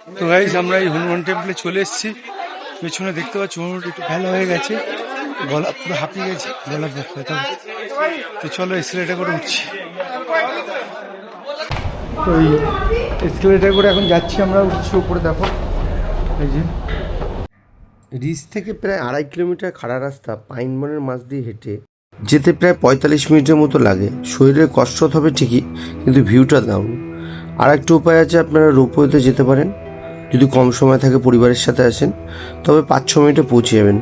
তো গাইস আমরা এই হনুমান টেম্পলে চলে এসেছি। পেছনে দেখতে পাচ্ছি হনুমানটা একটু ভেলা হয়ে গেছে, গলা পুরো হাঁপিয়ে গেছে, গলা ব্যথা। তো চলো এক্সেলেটার করে উঠছি। তো এই এক্সেলেটার করে এখন যাচ্ছি আমরা, উঠছি উপরে। দেখো এই যে রিজ থেকে প্রায় 2.5 কিলোমিটার খাড়া রাস্তা পাইন বনের মাঝ দিয়ে হেঁটে যেতে প্রায় 45 মিনিটের মতো লাগে। শরীরের কষ্ট হবে ঠিকই, কিন্তু ভিউটা দারুণ। আর একটা উপায় আছে, আপনারা রোপওয়েতে যেতে পারেন। যদি কম সময় থাকে, পরিবারের সাথে আসেন, তবে 5-6 মিনিটে পৌঁছে যাবেন।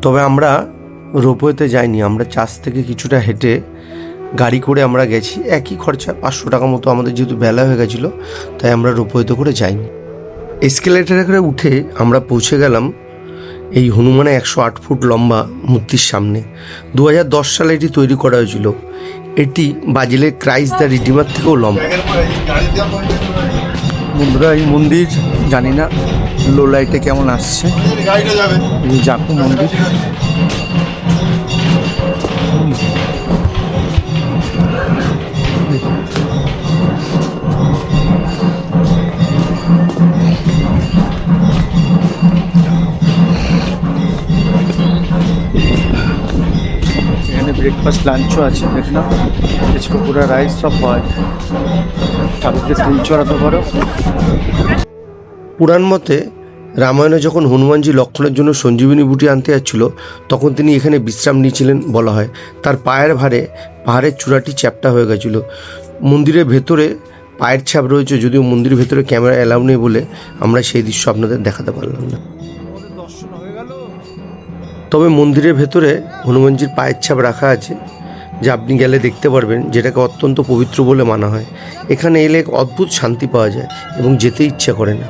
তবে আমরা রোপওয়েতে যাইনি, আমরা চাষ থেকে কিছুটা হেঁটে গাড়ি করে আমরা গেছি। একই খরচা, 500 টাকা মতো। আমাদের যেহেতু বেলা হয়ে গেছিলো, তাই আমরা রোপওয়েতে করে যাইনি। এসকেলেটারে করে উঠে আমরা পৌঁছে গেলাম এই হনুমানের 108 ফুট লম্বা মূর্তির সামনে। 2010 সালে এটি তৈরি করা হয়েছিল। এটি বাজিলের ক্রাইস্ট দ্য রিডিমার থেকেও লম্বা। বন্ধুরা, এই মন্দির জানি না লো লাইটে কেমন আসছে। জাকু মন্দির। এখানে ব্রেকফাস্ট লাঞ্চও আছে, দেখলাম পুরা রাইস সব পাওয়া যায়। ঠাকুরকে ফুল চড়াতে পারো। পুরাণ মতে রামায়ণে যখন হনুমানজি লক্ষ্মণের জন্য সঞ্জীবিনী বুটি আনতে যাচ্ছিল, তখন তিনি এখানে বিশ্রাম নিয়েছিলেন বলা হয়। তার পায়ের ভারে পাহাড়ের চূড়াটি চ্যাপ্টা হয়ে গেছিল। মন্দিরের ভেতরে পায়ের ছাপ রয়েছে, যদিও মন্দিরের ভেতরে ক্যামেরা অ্যালাউ নেই বলে আমরা সেই দৃশ্য আপনাদের দেখাতে পারলাম না। তবে মন্দিরের ভেতরে হনুমানজির পায়ের ছাপ রাখা আছে, যা আপনি গেলে দেখতে পারবেন, যেটাকে অত্যন্ত পবিত্র বলে মানা হয়। এখানে এলে এক অদ্ভুত শান্তি পাওয়া যায় এবং যেতে ইচ্ছা করে না।